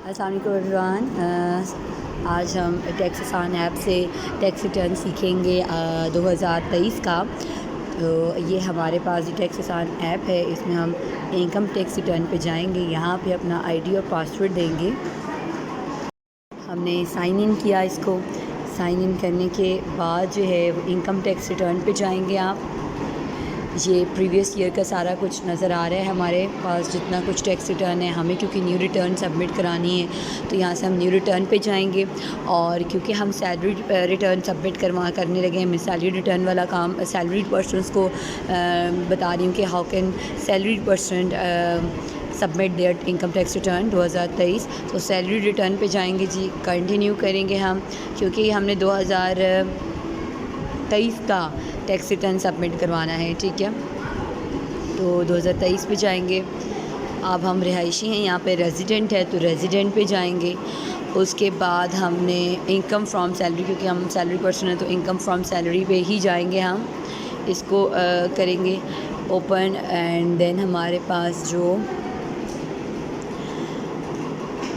अस्सलाम वालेकुम एवरीवन। आज हम टैक्स आसान ऐप से टैक्स रिटर्न सीखेंगे 2023 का। तो ये हमारे पास टैक्स आसान ऐप है, इसमें हम इनकम टैक्स रिटर्न पे जाएंगे। यहाँ पे अपना आईडी और पासवर्ड देंगे। हमने साइन इन किया, इसको साइन इन करने के बाद जो है इनकम टैक्स रिटर्न पे जाएंगे आप। ये प्रीवियस ईयर का सारा कुछ नज़र आ रहा है हमारे पास, जितना कुछ टैक्स रिटर्न है हमें, क्योंकि न्यू रिटर्न सबमिट करानी है तो यहाँ से हम न्यू रिटर्न पे जाएंगे। और क्योंकि हम सैलरी रिटर्न सबमिट करने लगे हैं, मैं सैलरी रिटर्न वाला काम सैलरीड पर्सनस को बता रही हूँ कि how can salaried person submit there income tax return 2023। तो सैलरी रिटर्न पे जाएंगे जी, कंटिन्यू करेंगे हम, क्योंकि हमने 2023 का टैक्स रिटर्न सबमिट करवाना है। ठीक है, तो 2023 पे जाएंगे। अब हम रिहायशी हैं, यहाँ पे रेजिडेंट है तो रेजिडेंट पे जाएंगे। उसके बाद हमने इनकम फ्रॉम सैलरी, क्योंकि हम सैलरी पर्सन है तो इनकम फ्रॉम सैलरी पे ही जाएंगे हम। इसको करेंगे ओपन एंड देन हमारे पास जो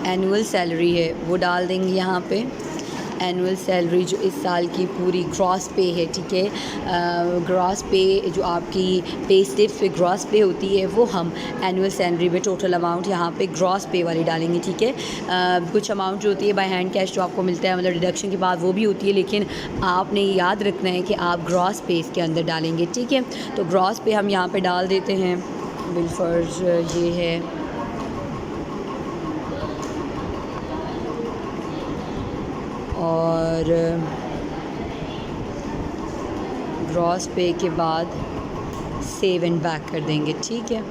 एनुअल सैलरी है वो डाल देंगे यहाँ पे। एनुअल सैलरी जो इस साल की पूरी ग्रॉस पे है, ठीक है, ग्रॉस पे जो आपकी पे स्लिप्स पे ग्रॉस पे होती है वो हम एनुअल सैलरी में टोटल अमाउंट यहाँ पे ग्रॉस पे वाली डालेंगे। ठीक है, कुछ अमाउंट जो होती है बाय हैंड कैश जो आपको मिलता है, मतलब डिडक्शन के बाद, वो भी होती है, लेकिन आपने याद रखना है कि आप ग्रॉस पे इसके अंदर डालेंगे। ठीक है, तो ग्रॉस पे हम यहाँ पर डाल देते हैं। बिलफर्ज ये है, और ग्रॉस पे के बाद सेव एंड बैक कर देंगे। ठीक है,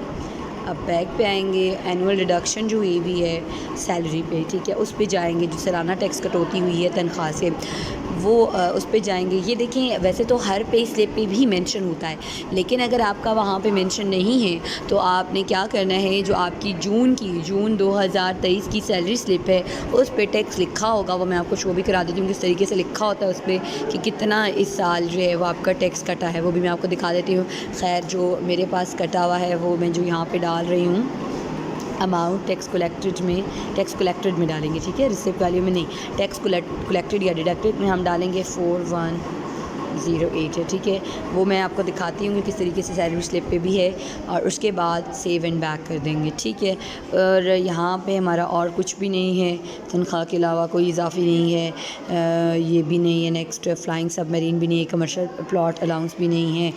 अब बैक पे आएंगे। एनुअल डिडक्शन जो हुई हुई है सैलरी पे, ठीक है, उस पे जाएंगे। जो सालाना टैक्स कटौती हुई है तनख्वाह से, वो उस पे जाएंगे। ये देखें, वैसे तो हर पे स्लिप पे भी मेंशन होता है, लेकिन अगर आपका वहाँ पे मेंशन नहीं है तो आपने क्या करना है, जो आपकी जून 2023 की सैलरी स्लिप है उस पे टैक्स लिखा होगा, वो मैं आपको शो भी करा देती हूँ किस तरीके से लिखा होता है उस पर कि कितना इस साल जो है वो आपका टैक्स कटा है, वो भी मैं आपको दिखा देती हूँ। खैर, जो मेरे पास कटा हुआ है वो मैं जो यहाँ पर डाल रही हूँ अमाउंट टैक्स कलेक्टेड में डालेंगे। ठीक है, रिसिप्ट वैल्यू में नहीं, टैक्स कलेक्टेड या डिडक्टेड में हम डालेंगे 4108 है। ठीक है, वो मैं आपको दिखाती हूँ कि किस तरीके से सैलरी स्लिप पे भी है। और उसके बाद सेव एंड बैक कर देंगे। ठीक है, और यहाँ पे हमारा और कुछ भी नहीं है, तनख्वाह के अलावा कोई इजाफी नहीं है, ये भी नहीं है, नेक्स्ट फ्लाइंग सबमरीन भी नहीं है, कमर्शियल प्लॉट अलाउंस भी नहीं है,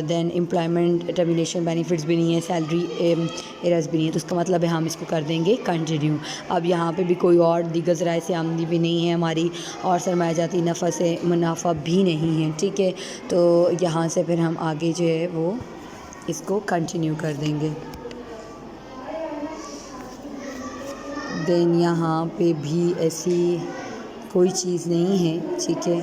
देन एम्प्लॉयमेंट टर्मिनेशन बेनिफिट्स भी नहीं है, सैलरी एरर्स भी नहीं है। तो उसका मतलब है हम इसको कर देंगे कंटिन्यू। अब यहाँ पे भी कोई और दीगर ज़राए से आमदनी भी नहीं है हमारी, और सरमायाजाती नफ़ा से मुनाफा भी नहीं है। ठीक है, तो यहाँ से फिर हम आगे जो है वो इसको कंटिन्यू कर देंगे। देन यहाँ पे भी ऐसी कोई चीज़ नहीं है, ठीक है,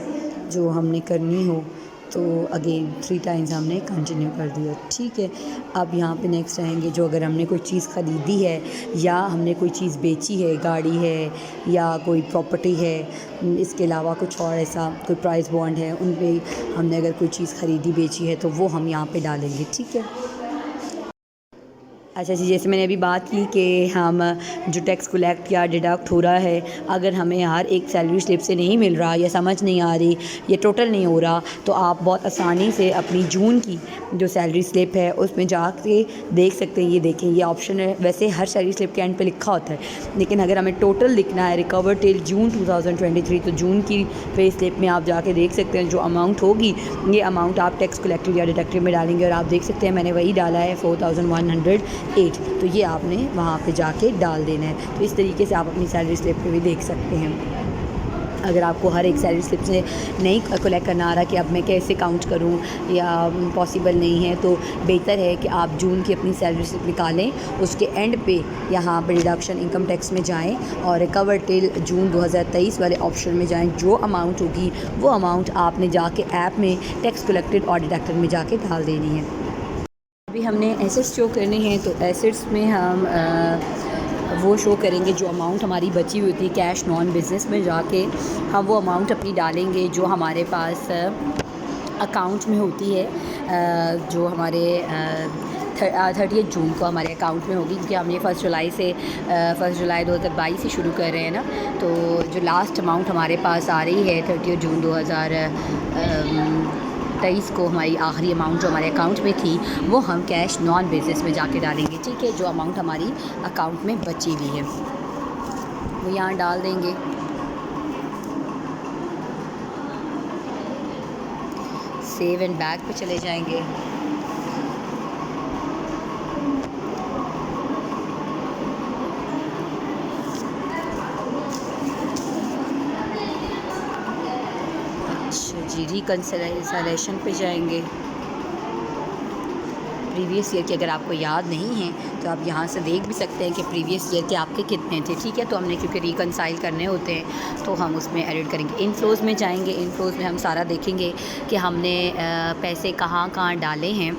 जो हमने करनी हो, तो अगेन 3 टाइम्स हमने कंटिन्यू कर दिया। ठीक है, अब यहाँ पे नेक्स्ट आएंगे, जो अगर हमने कोई चीज़ ख़रीदी है या हमने कोई चीज़ बेची है, गाड़ी है या कोई प्रॉपर्टी है, इसके अलावा कुछ और ऐसा कोई प्राइस बॉन्ड है, उन पे हमने अगर कोई चीज़ ख़रीदी बेची है तो वो हम यहाँ पे डालेंगे। ठीक है, अच्छा जी, जैसे मैंने अभी बात की कि हम जो टैक्स कलेक्ट या डिडक्ट हो रहा है, अगर हमें हर एक सैलरी स्लिप से नहीं मिल रहा या समझ नहीं आ रही या टोटल नहीं हो रहा, तो आप बहुत आसानी से अपनी जून की जो सैलरी स्लिप है उसमें जाके देख सकते हैं। ये देखें, ये ऑप्शन है। वैसे हर सैलरी स्लिप के एंड पे लिखा होता है, लेकिन अगर हमें टोटल लिखना है रिकवर टिल जून 2023, तो जून की पे स्लिप में आप जाके देख सकते हैं। जो अमाउंट होगी, ये अमाउंट आप टैक्स कलेक्टेड या डिडक्टेड में डालेंगे, और आप देख सकते हैं मैंने वही डाला है 4108। तो ये आपने वहाँ पे जाके डाल देना है। तो इस तरीके से आप अपनी सैलरी स्लिप पे भी देख सकते हैं। अगर आपको हर एक सैलरी स्लिप से नहीं कलेक्ट करना आ रहा कि अब मैं कैसे काउंट करूं या पॉसिबल नहीं है, तो बेहतर है कि आप जून की अपनी सैलरी स्लिप निकालें, उसके एंड पे यहाँ पर डिडक्शन इनकम टैक्स में जाएं और रिकवर टिल जून 2023 वाले ऑप्शन में जाएं। जो अमाउंट होगी वो अमाउंट आपने जाके ऐप में टैक्स कलेक्टेड और डिडक्टेड में जाके डाल देनी है। अभी हमने एसेट्स शो करने हैं, तो एसेट्स में हम वो शो करेंगे जो अमाउंट हमारी बची हुई थी कैश नॉन बिज़नेस में जाके हम वो अमाउंट अपनी डालेंगे जो हमारे पास अकाउंट में होती है, जो हमारे 30 जून को हमारे अकाउंट में होगी, क्योंकि हम ये 1 जुलाई 2022 से शुरू कर रहे हैं ना। तो जो लास्ट अमाउंट हमारे पास आ रही है 30 जून 2023 को, हमारी आखिरी अमाउंट जो हमारे अकाउंट में थी वो हम कैश नॉन बिज़नेस में जाके डालेंगे, ठीक है। जो अमाउंट हमारी अकाउंट में बची हुई है वो यहाँ डाल देंगे। सेव एंड बैक पे चले जाएंगे। अच्छा जी, रिकंसिलेशन पे जाएंगे। प्रीवियस ईयर की अगर आपको याद नहीं है तो आप यहाँ से देख भी सकते हैं कि प्रीवियस ईयर के आपके कितने थे, ठीक है। तो हमने क्योंकि रिकंसाइल करने होते हैं तो हम उसमें एडिट करेंगे। इनफ्लोज़ में जाएंगे। इनफ्लोज़ में हम सारा देखेंगे कि हमने पैसे कहाँ कहाँ डाले हैं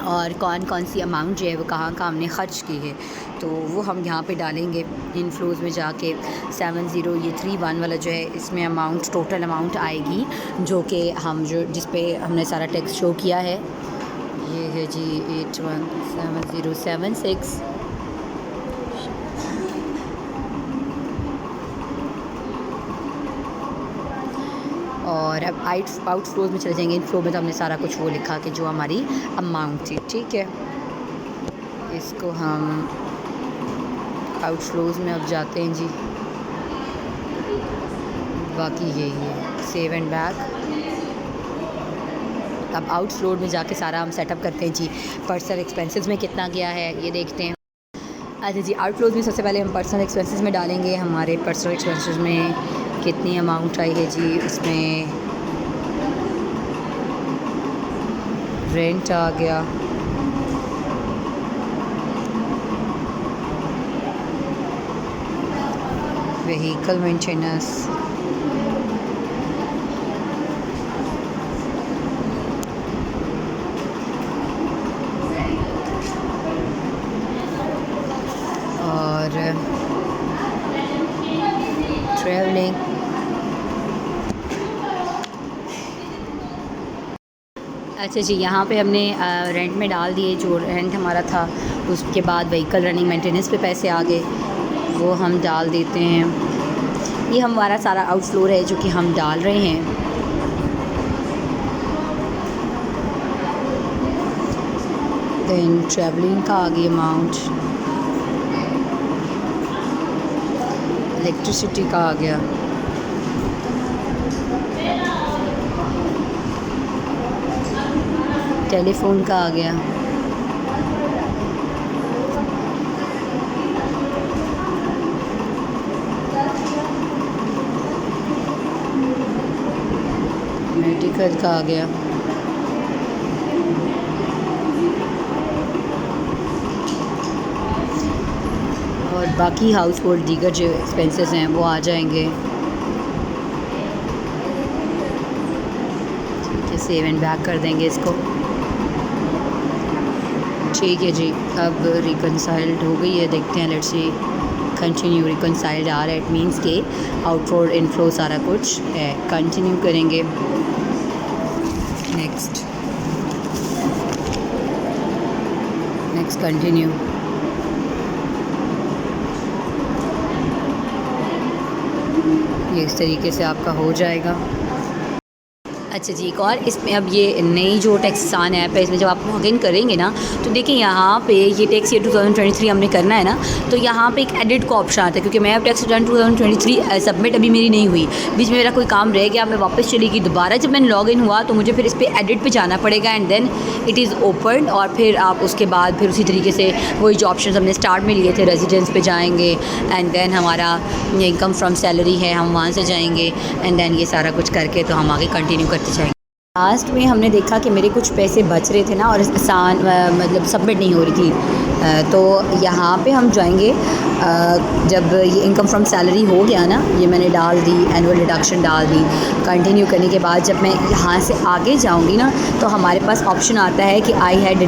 और कौन कौन सी अमाउंट जो है वो कहाँ कहाँ हमने ख़र्च की है, तो वो हम यहाँ पे डालेंगे। इनफ्लोज़ में जाके 70 वाला जो है, इसमें अमाउंट टोटल अमाउंट आएगी जो कि हम जिस पे हमने सारा टेक्स्ट शो किया है, ये है जी 817076। और अब आउटफ्लोज में चले जाएंगे। इनफ्लो में तो हमने सारा कुछ वो लिखा कि जो हमारी अमाउंट थी, ठीक है। इसको हम आउटफ्लोज में अब जाते हैं जी। बाकी यही है, सेव एंड बैक। अब आउटफ्लो में जाके सारा हम सेटअप करते हैं जी। पर्सनल एक्सपेंसेस में कितना गया है ये देखते हैं। अच्छा जी, आउटफ्लोज में सबसे पहले हम पर्सनल एक्सपेंसेस में डालेंगे। हमारे पर्सनल एक्सपेंसेस में कितनी अमाउंट आई है जी। इसमें रेंट आ गया, व्हीकल मेंटेनेंस, और ट्रैवलिंग। अच्छा जी, यहाँ पे हमने रेंट में डाल दिए जो रेंट हमारा था। उसके बाद व्हीकल रनिंग मेंटेनेंस पे पैसे आ गए, वो हम डाल देते हैं। ये हमारा सारा आउटफ्लो है जो कि हम डाल रहे हैं। देन ट्रैवलिंग का आ गया अमाउंट, इलेक्ट्रिसिटी का आ गया, टेलीफोन का आ गया, मेडिकल का आ गया, और बाकी हाउस होल्ड दीगर जो एक्सपेंसेस हैं वो आ जाएंगे। ठीक है, सेव एंड बैक कर देंगे इसको। ठीक है जी, अब रिकंसाइल्ड हो गई है। देखते हैं, लेट्स सी, कंटिन्यू। रिकंसाइल्ड आ रहा है, इट मीन्स के आउटफ्लो इनफ्लो सारा कुछ है। कंटिन्यू करेंगे। Next continue. ये इस तरीके से आपका हो जाएगा। अच्छा जी, एक और इसमें अब ये नई जो टैक्सान ऐप है, इसमें जब आप लॉग इन करेंगे ना तो देखिए यहाँ पे ये टैक्स ईयर 2023 हमने करना है ना, तो यहाँ पे एक एडिट का ऑप्शन आता है। क्योंकि मैं अब टैक्स रिटर्न 2023 सबमिट अभी मेरी नहीं हुई, बीच में मेरा कोई काम रह गया, मैं वापस चली गई दोबारा। जब मैंने लॉग इन हुआ तो मुझे फिर इस पर एडिट पे जाना पड़ेगा and then it is open. और फिर आप उसके बाद फिर उसी तरीके से वही जो ऑप्शन हमने स्टार्ट में लिए थे, रेजिडेंस पे जाएंगे एंड देन हमारा इनकम फ्रॉम सैलरी है, हम वहाँ से जाएंगे एंड देन ये सारा कुछ करके तो हम आगे कंटिन्यू करते जाएंगे। लास्ट में हमने देखा कि मेरे कुछ पैसे बच रहे थे ना और आसान मतलब सबमिट नहीं हो रही थी तो यहाँ पे हम जाएंगे जब ये इनकम फ्रॉम सैलरी हो गया ना, ये मैंने डाल दी, एनुअल डिडक्शन डाल दी। कंटिन्यू करने के बाद जब मैं यहाँ से आगे जाऊँगी ना, तो हमारे पास ऑप्शन आता है कि I had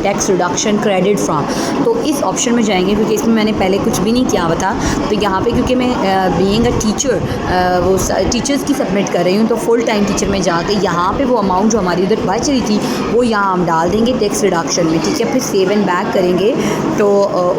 tax reduction credit from, तो इस ऑप्शन में जाएंगे क्योंकि इसमें मैंने पहले कुछ भी नहीं किया हुआ था। तो यहाँ पे क्योंकि मैं बीइंग अ टीचर वो टीचर्स की सबमिट कर रही हूँ, तो फुल टाइम टीचर में जाके यहाँ पे वो अमाउंट जो हमारी उधर बच रही थी वो यहाँ हम डाल देंगे टैक्स रिडक्शन में, ठीक है। फिर सेव एंड बैक करेंगे तो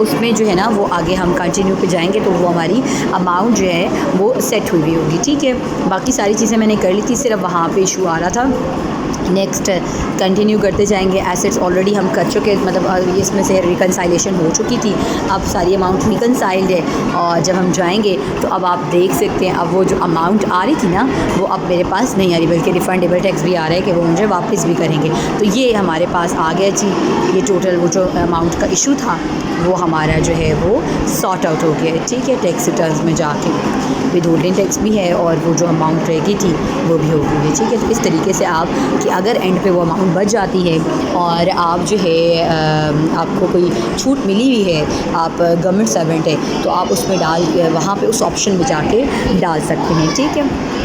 उसमें जो है ना वो आगे हम कंटिन्यू पे जाएंगे तो वो हमारी अमाउंट जो है वो सेट हुई होगी, ठीक है। बाकी सारी चीज़ें मैंने कर ली थी, सिर्फ वहाँ पे इशू आ रहा था। नेक्स्ट कंटिन्यू करते जाएंगे। एसेट्स ऑलरेडी हम कर चुके, मतलब इसमें से रिकनसाइलेशन हो चुकी थी, अब सारी अमाउंट रिकनसाइल्ड है। और जब हम जाएंगे तो अब आप देख सकते हैं अब वो जो अमाउंट आ रही थी ना वो अब मेरे पास नहीं आ रही, बल्कि रिफंडेबल टैक्स भी आ रहा है कि वो मुझे वापस भी करेंगे। तो ये हमारे पास आ गया जी, ये टोटल वो जो अमाउंट का इशू था वो हमारा जो है वो सॉर्ट आउट हो गया है, ठीक है। टैक्स रिटर्न्स में जाके विद होल्डिंग टैक्स भी है और वो जो अमाउंट रह गई थी वो भी हो गई है, ठीक है। तो इस तरीके से आप कि अगर एंड पे वो अमाउंट बच जाती है और आप जो है आपको कोई छूट मिली हुई है, आप गवर्नमेंट सर्वेंट है, तो आप उसमें वहाँ पे उस ऑप्शन में जाके डाल सकते हैं, ठीक है।